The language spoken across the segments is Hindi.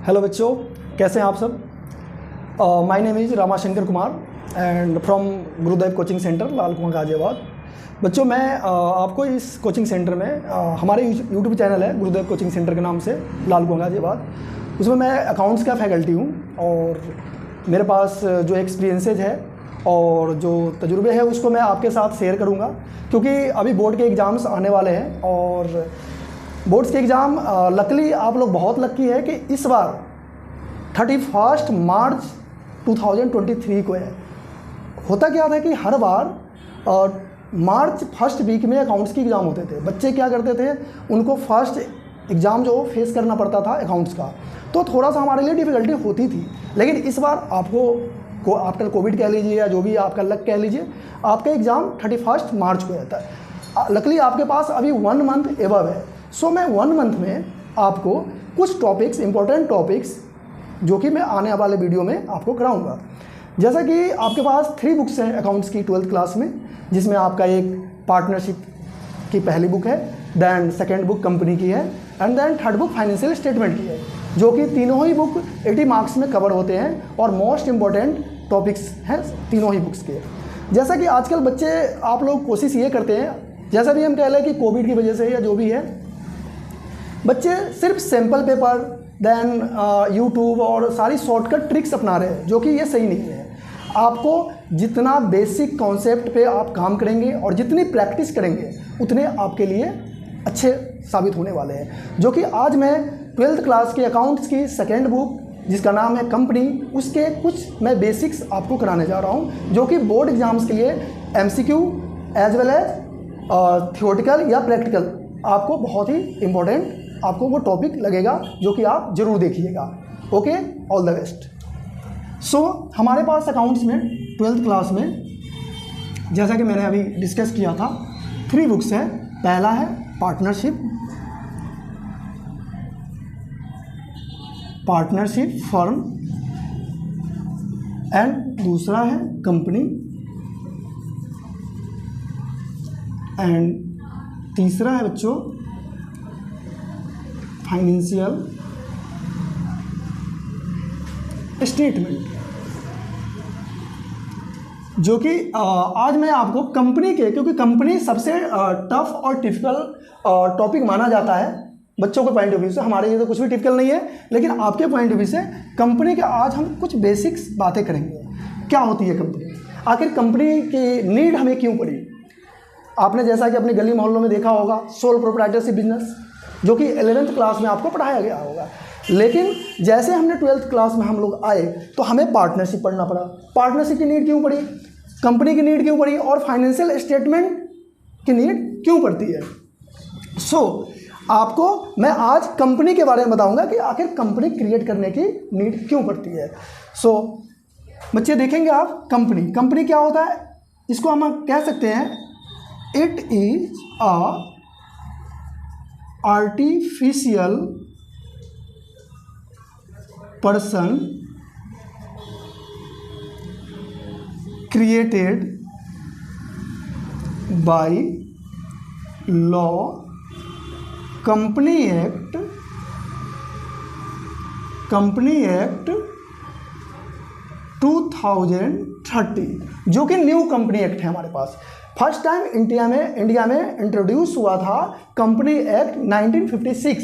हेलो बच्चों, कैसे हैं आप सब। My name is Ramashankar Kumar and from Gurudev coaching centre लाल कुआं गाजियाबाद। बच्चों, मैं आपको इस कोचिंग सेंटर में हमारे यूट्यूब चैनल है गुरुदेव कोचिंग सेंटर के नाम से लाल कुआं गाजियाबाद, उसमें मैं अकाउंट्स का फैकल्टी हूँ और मेरे पास जो एक्सपीरियंसेज है और जो तजुर्बे है उसको मैं आपके साथ शेयर करूँगा, क्योंकि अभी बोर्ड के एग्ज़ाम्स आने वाले हैं और बोर्ड्स के एग्ज़ाम लकली आप लोग बहुत लक्की है कि इस बार 31 मार्च 2023 को है। होता क्या था कि हर बार मार्च फर्स्ट वीक में अकाउंट्स की एग्ज़ाम होते थे। बच्चे क्या करते थे, उनको फर्स्ट एग्ज़ाम जो फेस करना पड़ता था अकाउंट्स का, तो थोड़ा सा हमारे लिए डिफ़िकल्टी होती थी। लेकिन इस बार आपको आफ्टर कोविड कह लीजिए या जो भी आपका लक कह लीजिए, आपका एग्ज़ाम 31 मार्च को रहता है। लकली आपके पास अभी 1 मंथ एबव है। सो मैं 1 मंथ में आपको कुछ टॉपिक्स, इंपॉर्टेंट टॉपिक्स जो कि मैं आने वाले वीडियो में आपको कराऊंगा। जैसा कि आपके पास 3 बुक्स हैं अकाउंट्स की 12th क्लास में, जिसमें आपका एक पार्टनरशिप की पहली बुक है, दैन सेकेंड बुक कंपनी की है and then third book financial statement की है, जो कि तीनों ही बुक 80 मार्क्स में कवर होते हैं और मोस्ट इंपॉर्टेंट टॉपिक्स हैं तीनों ही बुक्स के। जैसा कि आजकल बच्चे आप लोग कोशिश ये करते हैं, जैसा भी हम कह लें कि कोविड की वजह से या जो भी है, बच्चे सिर्फ सैम्पल पेपर दैन यूट्यूब और सारी शॉर्टकट ट्रिक्स अपना रहे हैं, जो कि ये सही नहीं है। आपको जितना बेसिक कॉन्सेप्ट पे आप काम करेंगे और जितनी प्रैक्टिस करेंगे उतने आपके लिए अच्छे साबित होने वाले हैं। जो कि आज मैं 12th क्लास के अकाउंट्स की सेकेंड बुक जिसका नाम है कंपनी, उसके कुछ मैं बेसिक्स आपको कराने जा रहा हूँ, जो कि बोर्ड एग्जाम्स के लिए MCQ as well as theoretical या प्रैक्टिकल आपको बहुत ही इम्पोर्टेंट आपको वो टॉपिक लगेगा, जो कि आप ज़रूर देखिएगा। Okay, all the best. So हमारे पास अकाउंट्स में 12th क्लास में, जैसा कि मैंने अभी डिस्कस किया था, 3 बुक्स है। पहला है पार्टनरशिप फर्म एंड दूसरा है कंपनी एंड तीसरा है बच्चों फाइनेंशियल स्टेटमेंट, जो कि आज मैं आपको कंपनी के, क्योंकि कंपनी सबसे टफ और टिपिकल टॉपिक माना जाता है बच्चों के पॉइंट ऑफ व्यू से। हमारे लिए तो कुछ भी टिपिकल नहीं है, लेकिन आपके पॉइंट ऑफ व्यू से कंपनी के आज हम कुछ बेसिक्स बातें करेंगे। क्या होती है कंपनी, आखिर कंपनी की नीड हमें क्यों पड़ी। आपने जैसा कि अपने गली मोहल्लों में देखा होगा सोल प्रोप्राइटरशिप बिजनेस, जो कि 11th क्लास में आपको पढ़ाया गया होगा। लेकिन जैसे हमने 12th क्लास में हम लोग आए तो हमें पार्टनरशिप पढ़ना पड़ा। पार्टनरशिप की नीड क्यों पड़ी, कंपनी की नीड क्यों पड़ी और फाइनेंशियल स्टेटमेंट की नीड क्यों पड़ती है। आपको मैं आज कंपनी के बारे में बताऊंगा कि आखिर कंपनी क्रिएट करने की नीड क्यों पड़ती है। बच्चे देखेंगे आप, कंपनी क्या होता है, इसको हम कह सकते हैं it is a artificial person created by law company act 2030, जो कि न्यू कंपनी एक्ट है हमारे पास। फर्स्ट टाइम इंडिया में इंट्रोड्यूस हुआ था कंपनी एक्ट 1956,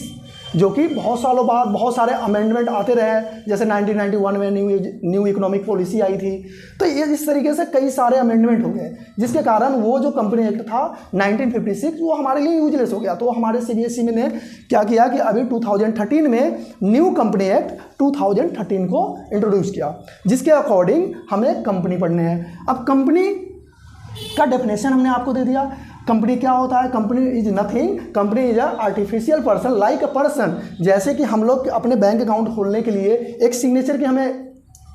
जो कि बहुत सालों बाद बहुत सारे अमेंडमेंट आते रहे। जैसे 1991 में न्यू इकोनॉमिक पॉलिसी आई थी, तो ये इस तरीके से कई सारे अमेंडमेंट हो गए, जिसके कारण वो जो कंपनी एक्ट था 1956 वो हमारे लिए यूजलेस हो गया। तो हमारे CBSE में ने क्या किया कि अभी 2013 में न्यू कंपनी एक्ट 2013 को इंट्रोड्यूस किया, जिसके अकॉर्डिंग हमें कंपनी पढ़ने हैं। अब कंपनी का डेफिनेशन हमने आपको दे दिया। कंपनी क्या होता है, company is nothing, company is artificial person like a person. जैसे कि हम लोग अपने बैंक अकाउंट खोलने के लिए एक सिग्नेचर की हमें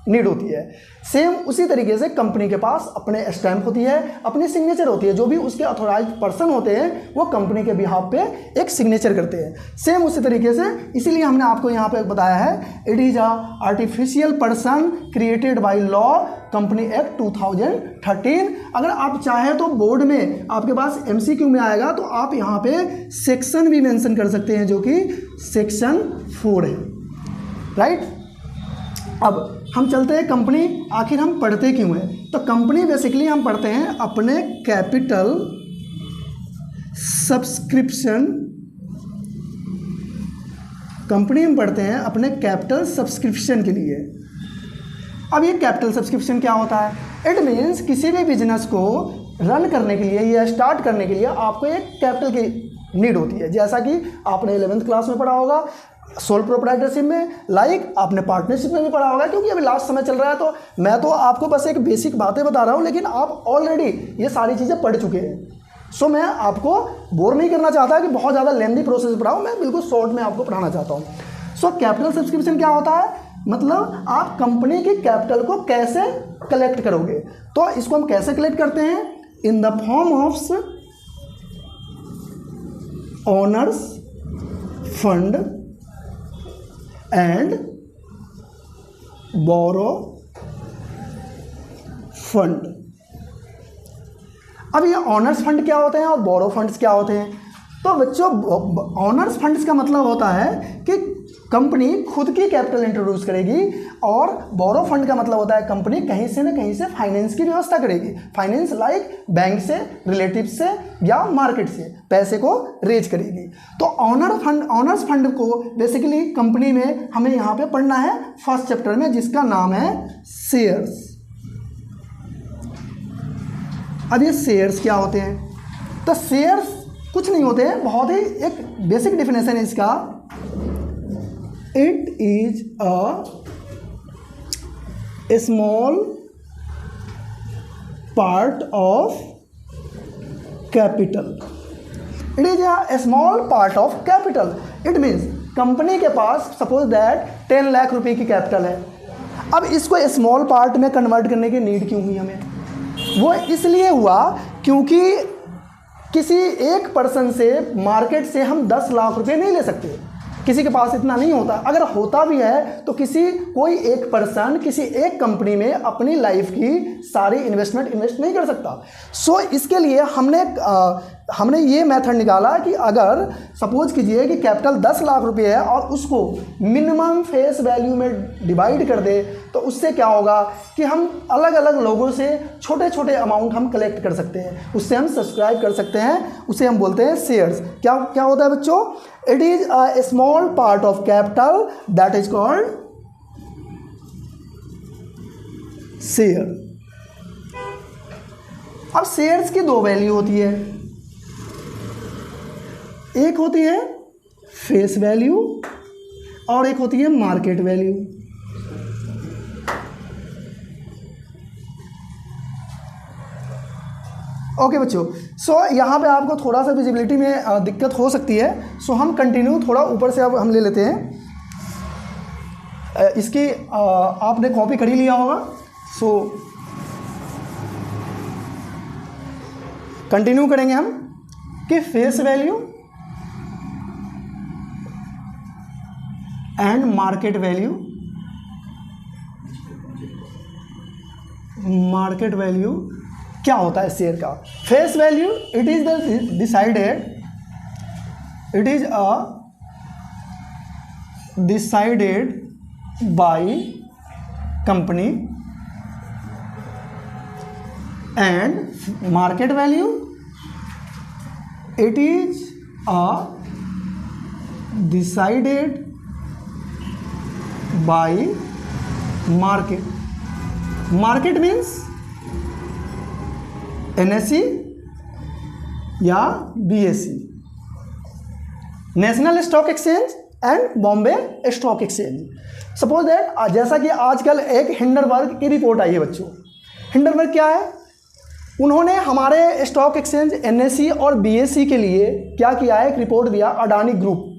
नीड होती है, सेम उसी तरीके से कंपनी के पास अपने स्टैंप होती है, अपनी सिग्नेचर होती है। जो भी उसके अथॉराइज्ड पर्सन होते हैं वो कंपनी के बिहाफ पे एक सिग्नेचर करते हैं, सेम उसी तरीके से। इसीलिए हमने आपको यहाँ पे बताया है it is a artificial person created by law company act 2013। अगर आप चाहें तो बोर्ड में आपके पास MCQ में आएगा तो आप यहाँ पे सेक्शन भी मेंशन कर सकते हैं, जो कि सेक्शन 4 है। राइट। अब हम चलते हैं कंपनी आखिर हम पढ़ते क्यों हैं। तो कंपनी बेसिकली हम पढ़ते हैं अपने कैपिटल सब्सक्रिप्शन, कंपनी हम पढ़ते हैं अपने कैपिटल सब्सक्रिप्शन के लिए। अब ये कैपिटल सब्सक्रिप्शन क्या होता है? इट मीन्स किसी भी बिजनेस को रन करने के लिए या स्टार्ट करने के लिए आपको एक कैपिटल की नीड होती है। जैसा कि आपने 11th क्लास में पढ़ा होगा, सोल प्रोप्राइटरशिप में, आपने पार्टनरशिप में भी पढ़ा होगा। क्योंकि अभी लास्ट समय चल रहा है तो मैं तो आपको बस एक बेसिक बातें बता रहा हूँ, लेकिन आप ऑलरेडी ये सारी चीज़ें पढ़ चुके हैं। सो मैं आपको बोर नहीं करना चाहता कि बहुत ज़्यादा लेंथी प्रोसेस पढ़ाऊँ, मैं बिल्कुल शॉर्ट में आपको पढ़ाना चाहता हूँ। सो कैपिटल सब्सक्रिप्शन क्या होता है? मतलब आप कंपनी की कैपिटल को कैसे कलेक्ट करोगे। तो इसको हम कैसे कलेक्ट करते हैं? In the form of owners fund and borrow fund. अब ये ऑनर्स फंड क्या होते हैं और बोरो फंड्स क्या होते हैं? तो बच्चों, ऑनर्स फंड्स का मतलब होता है कि कंपनी खुद की कैपिटल इंट्रोड्यूस करेगी, और बोरो फंड का मतलब होता है कंपनी कहीं से न कहीं से फाइनेंस की व्यवस्था करेगी। फाइनेंस लाइक बैंक से, रिलेटिव से या मार्केट से पैसे को रेज करेगी। तो ऑनर्स फंड को बेसिकली कंपनी में हमें यहाँ पे पढ़ना है फर्स्ट चैप्टर में, जिसका नाम है शेयर्स। अब ये शेयर्स क्या होते हैं? तो शेयर्स कुछ नहीं होते हैं, बहुत ही एक बेसिक डेफिनेशन है इसका। It is a small part of capital. It is a small part of capital. It means company के पास सपोज दैट 10 लाख रुपए की कैपिटल है। अब इसको स्मॉल पार्ट में कन्वर्ट करने की नीड क्यों हुई हमें? वो इसलिए हुआ क्योंकि किसी एक पर्सन से मार्केट से हम 10 लाख रुपए नहीं ले सकते, किसी के पास इतना नहीं होता। अगर होता भी है तो कोई एक पर्सन किसी एक कंपनी में अपनी लाइफ की सारी इन्वेस्ट नहीं कर सकता। सो इसके लिए हमने ये मेथड निकाला कि अगर सपोज कीजिए कि कैपिटल 10 लाख रुपए है और उसको मिनिमम फेस वैल्यू में डिवाइड कर दे, तो उससे क्या होगा कि हम अलग अलग लोगों से छोटे छोटे अमाउंट हम कलेक्ट कर सकते हैं, उससे हम सब्सक्राइब कर सकते हैं, उसे हम बोलते हैं शेयर्स। क्या होता है बच्चों? It is a small part of capital that is called share. अब शेयर्स की दो वैल्यू होती है, एक होती है फेस वैल्यू और एक होती है मार्केट वैल्यू। ओके बच्चों, सो यहाँ पे आपको थोड़ा सा विजिबिलिटी में दिक्कत हो सकती है, सो हम कंटिन्यू थोड़ा ऊपर से अब हम ले लेते हैं। इसकी आपने कॉपी कर ही लिया होगा, सो कंटिन्यू करेंगे हम कि face value and market value. Market value क्या होता है शेयर का? Face value it is decided by company, and market value it is decided by market. Market means NSE या BSE, national stock exchange and Bombay stock exchange. Suppose that जैसा कि आजकल एक हिंडनबर्ग की रिपोर्ट आई है बच्चों। हिंडनबर्ग क्या है? उन्होंने हमारे स्टॉक एक्सचेंज NSE और BSE के लिए क्या किया है? एक रिपोर्ट दिया, अडानी ग्रुप।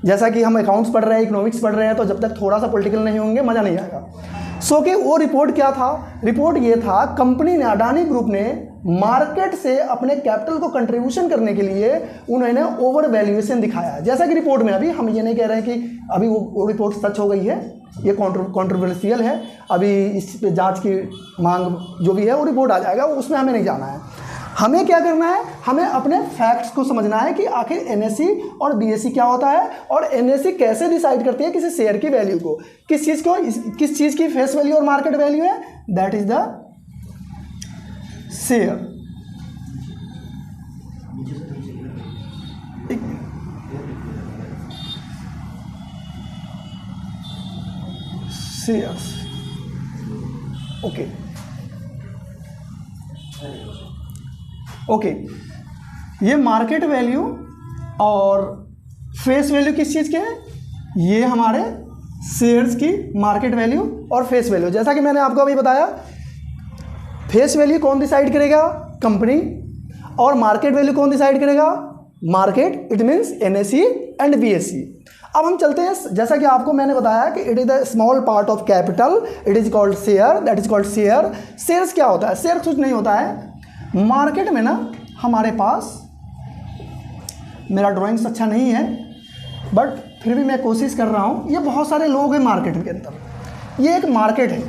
जैसा कि हम अकाउंट्स पढ़ रहे हैं, इकोनॉमिक्स पढ़ रहे हैं, तो जब तक थोड़ा सा पॉलिटिकल नहीं होंगे मज़ा नहीं आएगा। सो कि वो रिपोर्ट क्या था? रिपोर्ट ये था, कंपनी ने, अडानी ग्रुप ने मार्केट से अपने कैपिटल को कंट्रीब्यूशन करने के लिए उन्होंने ओवर वैल्यूएशन दिखाया। जैसा कि रिपोर्ट में, अभी हम ये नहीं कह रहे हैं कि अभी वो रिपोर्ट सच हो गई है, ये कॉन्ट्रोवर्शियल है, अभी इस पे जांच की मांग जो भी है वो रिपोर्ट आ जाएगा, उसमें हमें नहीं जाना है। हमें क्या करना है, हमें अपने फैक्ट्स को समझना है कि आखिर एनएसई और बीएसई क्या होता है और एनएसई कैसे डिसाइड करती है किसी शेयर की वैल्यू को, किस चीज़ की फेस वैल्यू और मार्केट वैल्यू है, that is the share. Shares, okay okay, ये मार्केट वैल्यू और फेस वैल्यू किस चीज़ के हैं, ये हमारे शेयर्स की मार्केट वैल्यू और फेस वैल्यू। जैसा कि मैंने आपको अभी बताया, फेस वैल्यू कौन डिसाइड करेगा, कंपनी, और मार्केट वैल्यू कौन डिसाइड करेगा, market, it means NSE and BSE. अब हम चलते हैं, जैसा कि आपको मैंने बताया कि it is the small part of capital, it is called share, that is called share. Shares क्या होता है, शेयर कुछ नहीं होता है, मार्केट में ना हमारे पास, मेरा ड्राइंग्स अच्छा नहीं है बट फिर भी मैं कोशिश कर रहा हूँ, ये बहुत सारे लोग हैं मार्केट के अंदर, ये एक मार्केट है।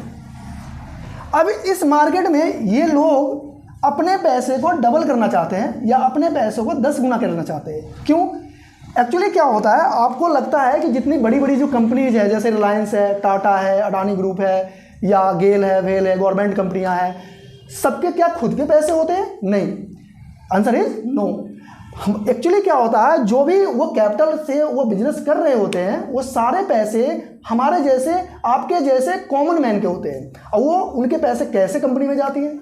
अब इस मार्केट में ये लोग अपने पैसे को डबल करना चाहते हैं या अपने पैसों को 10 गुना करना चाहते हैं। क्यों? एक्चुअली क्या होता है, आपको लगता है कि जितनी बड़ी बड़ी जो कंपनीज है, जैसे रिलायंस है, टाटा है, अडानी ग्रुप है, या गेल है, वेल है, गवर्नमेंट कंपनियां हैं, सबके क्या खुद के पैसे होते हैं? नहीं, आंसर इज नो। एक्चुअली क्या होता है, जो भी वो कैपिटल से वो बिजनेस कर रहे होते हैं, वो सारे पैसे हमारे जैसे, आपके जैसे कॉमन मैन के होते हैं, और वो उनके पैसे कैसे कंपनी में जाती है,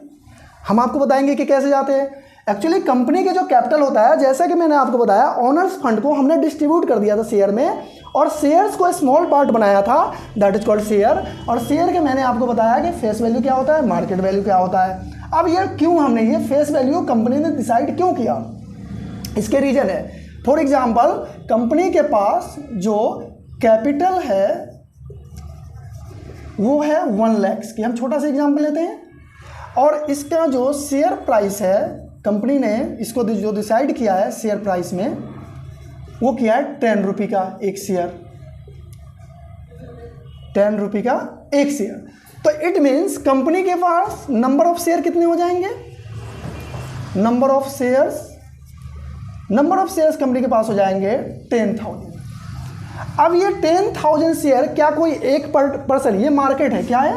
हम आपको बताएंगे कि कैसे जाते हैं। एक्चुअली कंपनी के जो कैपिटल होता है, जैसा कि मैंने आपको बताया, ओनर्स फंड को हमने डिस्ट्रीब्यूट कर दिया था शेयर में, और शेयर्स को स्मॉल पार्ट बनाया था, दैट इज कॉल्ड शेयर। और शेयर के मैंने आपको बताया कि फेस वैल्यू क्या होता है, मार्केट वैल्यू क्या होता है। अब ये क्यों हमने ये फेस वैल्यू कंपनी ने डिसाइड क्यों किया, इसके रीजन है। फॉर एग्जाम्पल, कंपनी के पास जो कैपिटल है वो है 1 लाख की, हम छोटा सा एग्जाम्पल लेते हैं, और इसका जो शेयर प्राइस है, कंपनी ने इसको जो डिसाइड किया है शेयर प्राइस में, वो किया है 10 रुपये का एक शेयर, 10 रुपये का एक शेयर। तो इट मीन्स कंपनी के पास नंबर ऑफ शेयर कितने हो जाएंगे, नंबर ऑफ शेयर्स कंपनी के पास हो जाएंगे 10,000। अब ये 10,000 शेयर क्या कोई एक पर्सन, ये मार्केट है, क्या है,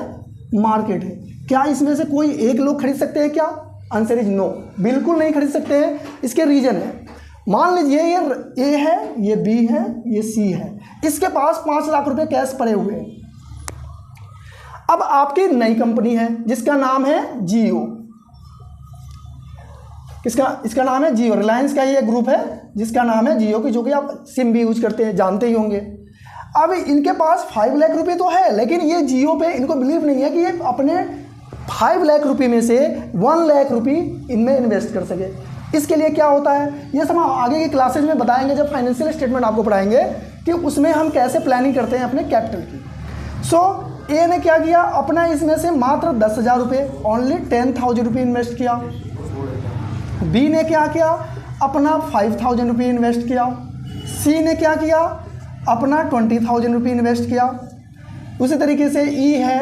मार्केट है, क्या इसमें से कोई एक लोग खरीद सकते हैं क्या? आंसर इज नो, बिल्कुल नहीं खरीद सकते हैं। इसके रीजन है, मान लीजिए ये ए है, ये बी है, ये सी है, इसके पास 5 लाख रुपए कैश पड़े हुए हैं। अब आपकी नई कंपनी है जिसका नाम है जियो, इसका नाम है जियो, रिलायंस का ये ग्रुप है जिसका नाम है जियो, की जो कि आप सिम भी यूज करते हैं, जानते ही होंगे। अब इनके पास 5 लाख रुपए तो है, लेकिन ये जियो पे इनको बिलीव नहीं है कि ये अपने 5 लाख रुपए में से 1 लाख रुपए इनमें इन्वेस्ट कर सके। इसके लिए क्या होता है, ये सब हम आगे की क्लासेज में बताएंगे, जब फाइनेंशियल स्टेटमेंट आपको पढ़ाएंगे कि उसमें हम कैसे प्लानिंग करते हैं अपने कैपिटल की। सो ए ने क्या किया, अपना इसमें से मात्र 10,000 रुपये, ओनली 10,000 रुपये इन्वेस्ट किया। बी ने क्या किया, अपना 5,000 रुपये इन्वेस्ट किया। सी ने क्या किया, अपना 20,000 रुपये इन्वेस्ट किया। उसी तरीके से ई है,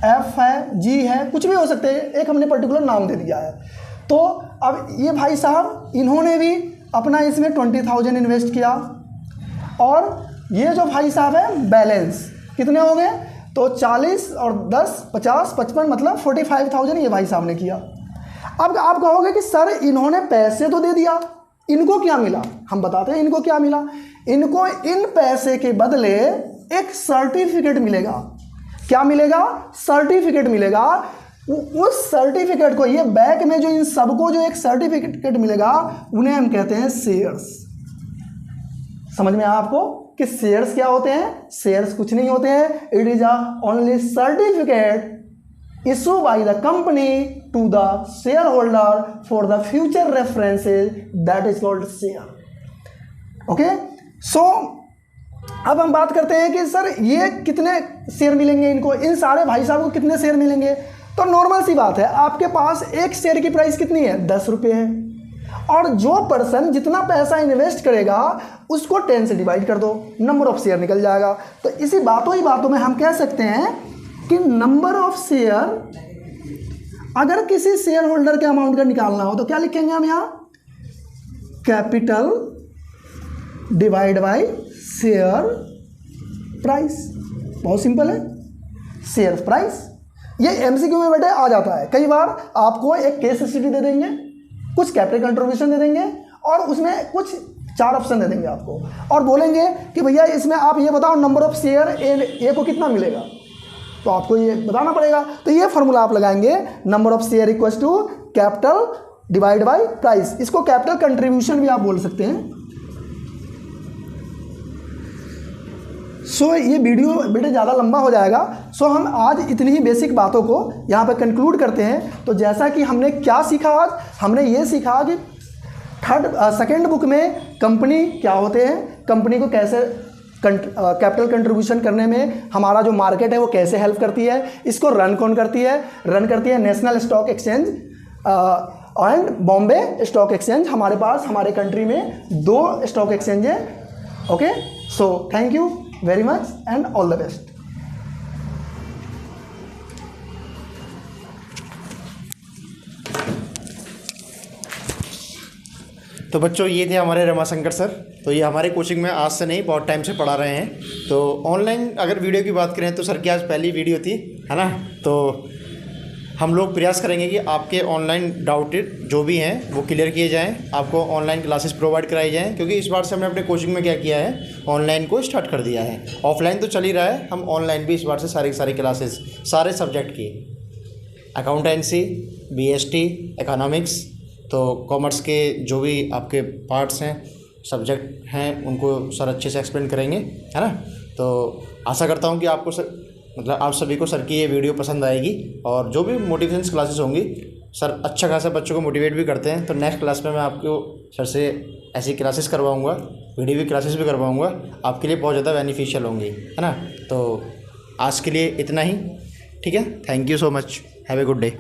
एफ है, जी है, कुछ भी हो सकते हैं, एक हमने पर्टिकुलर नाम दे दिया है। तो अब ये भाई साहब, इन्होंने भी अपना इसमें 20,000 इन्वेस्ट किया, और ये जो भाई साहब है बैलेंस कितने हो गए, तो 40 और 10 50 55 मतलब 45,000 ये भाई साहब ने किया। अब आप कहोगे कि सर इन्होंने पैसे तो दे दिया, इनको क्या मिला, हम बताते हैं इनको क्या मिला। इनको इन पैसे के बदले एक सर्टिफिकेट मिलेगा। क्या मिलेगा, सर्टिफिकेट मिलेगा। उस सर्टिफिकेट को, ये बैक में जो इन सबको जो एक सर्टिफिकेट मिलेगा, उन्हें हम कहते हैं शेयर्स। समझ में आया आपको कि शेयर्स क्या होते हैं? शेयर्स कुछ नहीं होते हैं, it is a only certificate issue by the company to the share holder for the future references, that is called share. Okay, so अब हम बात करते हैं कि सर ये कितने शेयर मिलेंगे इनको, इन सारे भाई साहब को कितने शेयर मिलेंगे। तो नॉर्मल सी बात है, आपके पास एक शेयर की प्राइस कितनी है, 10 रुपये है, और जो पर्सन जितना पैसा इन्वेस्ट करेगा उसको 10 से डिवाइड कर दो, नंबर ऑफ शेयर निकल जाएगा। तो इसी बातों ही बातों में हम कह सकते हैं कि नंबर ऑफ शेयर अगर किसी शेयर होल्डर के अमाउंट का निकालना हो तो क्या लिखेंगे हम यहाँ, capital divide bye share price. बहुत सिंपल है, शेयर प्राइस। ये एमसीक्यू में बेटे आ जाता है। कई बार आपको एक केस स्टडी दे देंगे, कुछ कैपिटल कंट्रीब्यूशन दे देंगे और उसमें कुछ 4 ऑप्शन दे देंगे आपको और बोलेंगे कि भैया इसमें आप ये बताओ नंबर ऑफ शेयर ए को कितना मिलेगा, तो आपको ये बताना पड़ेगा। तो ये फॉर्मूला आप लगाएंगे, number of share equals to capital divide by price. इसको कैपिटल कंट्रीब्यूशन भी आप बोल सकते हैं। सो ये वीडियो बेटे ज़्यादा लंबा हो जाएगा, सो हम आज इतनी ही बेसिक बातों को यहाँ पे कंक्लूड करते हैं। तो जैसा कि हमने क्या सीखा आज, हमने ये सीखा कि सेकेंड बुक में कंपनी क्या होते हैं, कंपनी को कैसे कैपिटल कंट्रीब्यूशन करने में हमारा जो मार्केट है वो कैसे हेल्प करती है, इसको रन कौन करती है, रन करती है national stock exchange and Bombay stock exchange. हमारे पास हमारे कंट्री में 2 स्टॉक एक्सचेंज है। Okay, so thank you very much and all the best. तो बच्चों ये थे हमारे रमाशंकर सर। तो ये हमारे कोचिंग में आज से नहीं बहुत टाइम से पढ़ा रहे हैं। तो ऑनलाइन अगर वीडियो की बात करें तो सर की आज पहली वीडियो थी, है ना। तो हम लोग प्रयास करेंगे कि आपके ऑनलाइन डाउटेड जो भी हैं वो क्लियर किए जाएं, आपको ऑनलाइन क्लासेस प्रोवाइड कराई जाएं। क्योंकि इस बार से हमने अपने कोचिंग में क्या किया है, ऑनलाइन को स्टार्ट कर दिया है। ऑफलाइन तो चल ही रहा है, हम ऑनलाइन भी इस बार से सारी क्लासेस सारे सब्जेक्ट की, अकाउंटेंसी, BST, इकोनॉमिक्स, तो कॉमर्स के जो भी आपके पार्ट्स हैं, सब्जेक्ट हैं, उनको सर अच्छे से एक्सप्लेन करेंगे, है ना। तो आशा करता हूँ कि आपको मतलब आप सभी को सर की ये वीडियो पसंद आएगी। और जो भी मोटिवेशन क्लासेस होंगी, सर अच्छा खासा बच्चों को मोटिवेट भी करते हैं। तो नेक्स्ट क्लास में मैं आपको सर से ऐसी क्लासेस करवाऊँगा, वीडियो भी क्लासेस भी करवाऊँगा, आपके लिए बहुत ज़्यादा बेनिफिशियल होंगी, है ना। तो आज के लिए इतना ही, ठीक है। Thank you so much, have a good day.